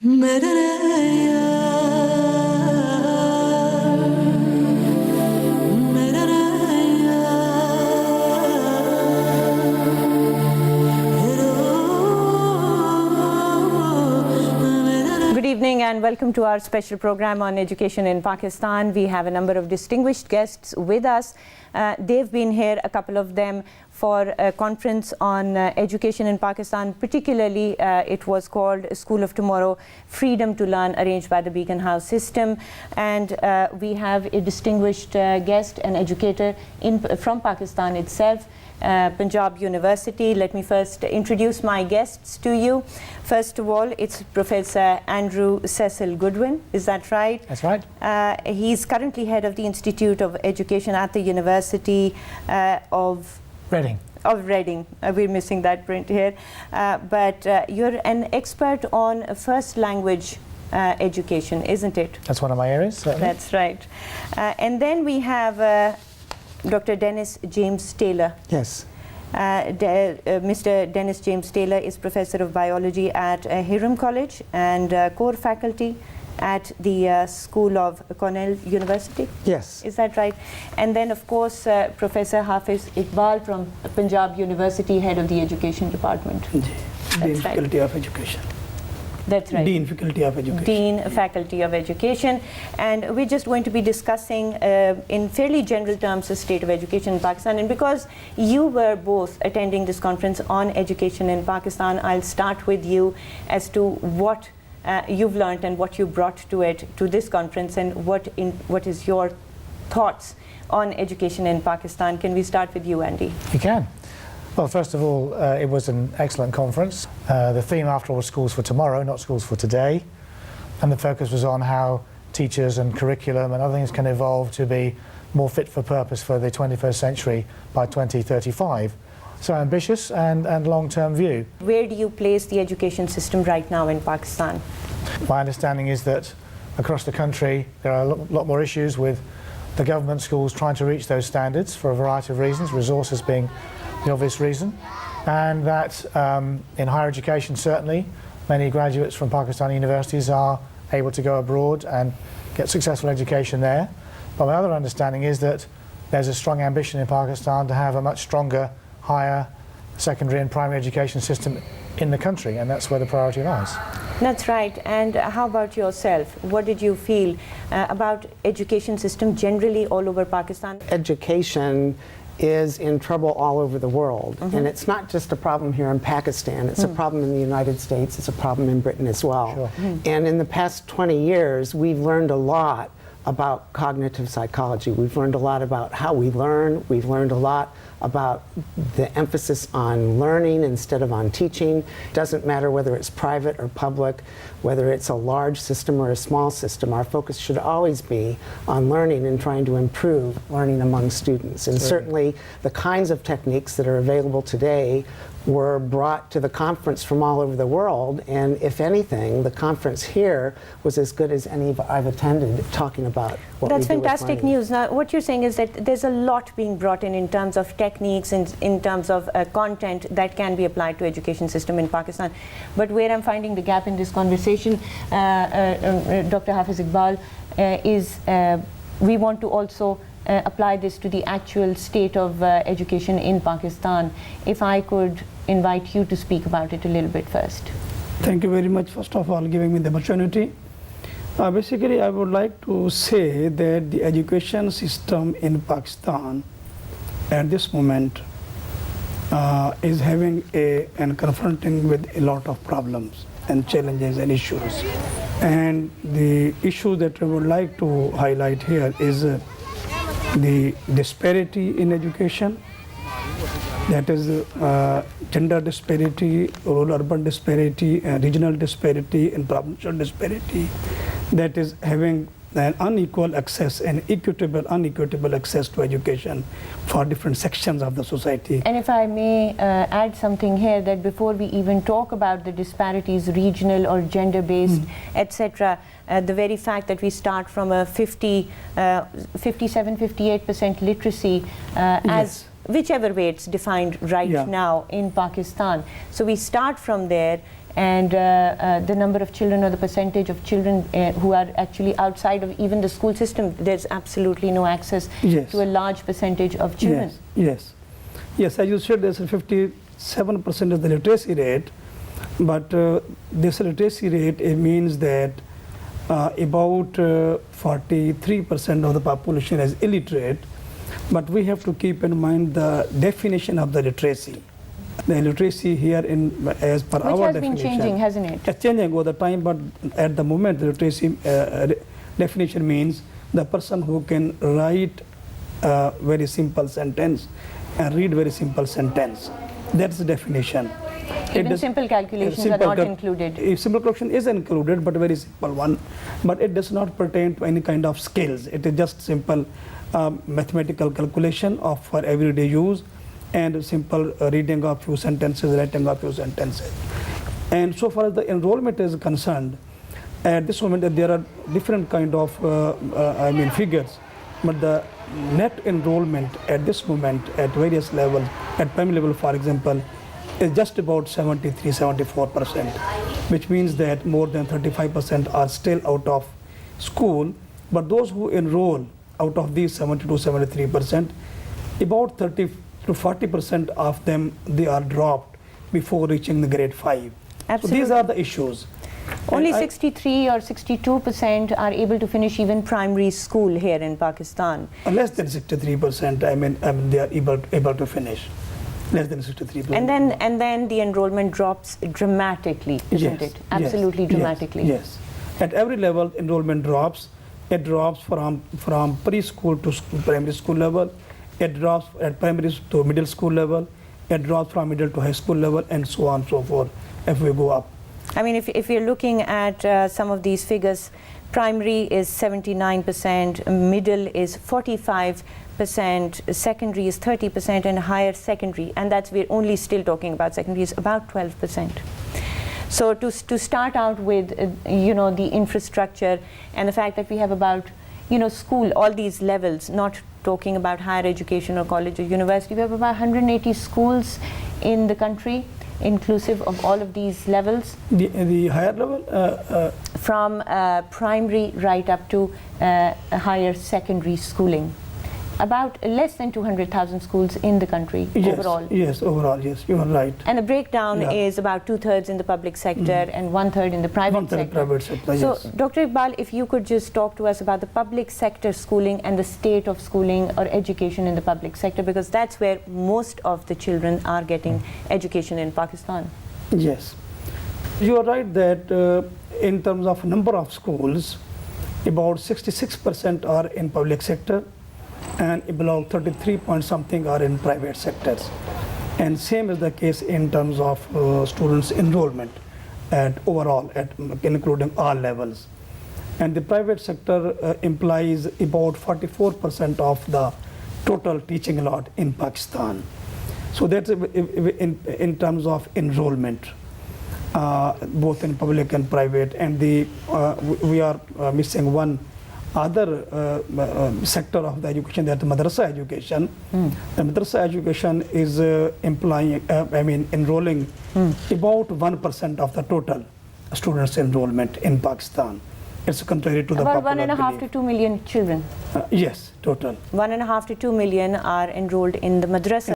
Good evening and welcome to our special program on education in Pakistan. We have a number of distinguished guests with us. They've been here, a couple of them, for a conference on education in Pakistan. Particularly, it was called School of Tomorrow, Freedom to Learn, arranged by the Beacon House System. And we have a distinguished guest, an educator from Pakistan itself, Punjab University. Let me first introduce my guests to you. First of all, it's Professor Andrew Cecil Goodwin. Is that right? That's right. He's currently head of the Institute of Education at the University of Reading. We're missing that print here. But you're an expert on first language education, isn't it? That's one of my areas, certainly. That's right. And then we have Dr. Dennis James Taylor. Yes. Mr. Dennis James Taylor is Professor of Biology at Hiram College and core faculty at the School of Cornell University. Yes. Is that right? And then, of course, Professor Hafiz Iqbal from Punjab University, head of the Education Department. Dean Faculty of Education. That's right. Dean Faculty of Education. Dean Faculty of Education. And we're just going to be discussing in fairly general terms the state of education in Pakistan. And because you were both attending this conference on education in Pakistan, I'll start with you as to what you've learned and what you brought to this conference, and what is your thoughts on education in Pakistan. Can we start with you, Andy? You can. Well, first of all, it was an excellent conference. The theme, after all, was schools for tomorrow, not schools for today. And the focus was on how teachers and curriculum and other things can evolve to be more fit for purpose for the 21st century by 2035. So ambitious and long-term view. Where do you place the education system right now in Pakistan? My understanding is that across the country there are a lot more issues with the government schools trying to reach those standards for a variety of reasons, resources being the obvious reason, and that in higher education certainly many graduates from Pakistani universities are able to go abroad and get successful education there. But my other understanding is that there's a strong ambition in Pakistan to have a much stronger, higher secondary and primary education system in the country, and that's where the priority lies. That's right. And how about yourself? What did you feel about education system generally all over Pakistan? Education is in trouble all over the world. And it's not just a problem here in Pakistan, it's a problem in the United States, it's a problem in Britain as well. Sure. And in the past 20 years, we've learned a lot about cognitive psychology. We've learned a lot about how we learn. We've learned a lot about the emphasis on learning instead of on teaching. Doesn't matter whether it's private or public, whether it's a large system or a small system, our focus should always be on learning and trying to improve learning among students. And certainly the kinds of techniques that are available today were brought to the conference from all over the world, and if anything, the conference here was as good as any I've attended talking about what That's we do with fantastic learning. news. Now, what you're saying is that there's a lot being brought in terms of techniques and in terms of content that can be applied to education system in Pakistan. But where I'm finding the gap in this conversation, Dr. Hafiz Iqbal, is we want to also apply this to the actual state of education in Pakistan. If I could invite you to speak about it a little bit first. Thank you very much, first of all, giving me the opportunity. Basically, I would like to say that the education system in Pakistan at this moment is having and confronting with a lot of problems and challenges and issues. And the issue that I would like to highlight here is the disparity in education. That is gender disparity, rural-urban disparity, regional disparity, and provincial disparity. That is having an unequal access and unequitable access to education for different sections of the society. And if I may add something here, that before we even talk about the disparities, regional or gender-based, etc., the very fact that we start from a 57-58% literacy as whichever way it's defined right now in Pakistan. So we start from there, and the number of children or the percentage of children who are actually outside of even the school system, there's absolutely no access Yes. to a large percentage of children. Yes, as you said, there's a 57% is the literacy rate, but this literacy rate, it means that about 43% of the population is illiterate, but we have to keep in mind the definition of the literacy. The literacy here, as per Which our has definition, been changing, hasn't it? it's changing over the time, but at the moment, the literacy definition means the person who can write a very simple sentence and read very simple sentence. That's the definition. Even simple calculations are not included. Simple calculation is included, but a very simple one. But it does not pertain to any kind of skills. It is just simple mathematical calculation of for everyday use, and simple reading of few sentences, writing of few sentences. And so far as the enrollment is concerned, at this moment there are different kind of figures, but the net enrollment at this moment at various levels, at primary level for example, is just about 73-74%, which means that more than 35% are still out of school. But those who enroll out of these 70-73%, about 30 to 40% of them, they are dropped before reaching the grade 5. Absolutely. So these are the issues. Only And 63 or 62% are able to finish even primary school here in Pakistan. less than 63%, they are able to finish. Less than 63%. And then the enrollment drops dramatically, isn't Yes, it? Absolutely yes, dramatically. Yes. At every level, enrollment drops. It drops from preschool to primary school level. It drops at primary to middle school level. It drops from middle to high school level, and so on and so forth, if we go up. I mean, if you're looking at some of these figures, primary is 79%, middle is 45%, secondary is 30%, and higher secondary, and that's, we're only still talking about secondary, is about 12%. So to start out with, the infrastructure and the fact that we have about, school, all these levels, not talking about higher education or college or university, we have about 180 schools in the country, inclusive of all of these levels. The higher level? From primary right up to higher secondary schooling. About less than 200,000 schools in the country overall. Yes, overall, yes, you are right. And the breakdown Yeah. is about 2/3 in the public sector and 1/3 in the private One-third sector. private sector, So, yes. Dr. Iqbal, if you could just talk to us about the public sector schooling and the state of schooling or education in the public sector, because that's where most of the children are getting education in Pakistan. Yes. You are right that in terms of number of schools, about 66% are in public sector, and about 33 point something are in private sectors. And same is the case in terms of students enrollment overall, including all levels. And the private sector implies about 44% of the total teaching lot in Pakistan. So that's in terms of enrollment, both in public and private. And we are missing one other sector of the education, that madrasa education. The madrasa education is enrolling about 1% of the total students enrollment in Pakistan. It's contrary to the About popular 1.5 belief. to 2 million children. Yes, total. 1.5 to 2 million are enrolled in the madrasa.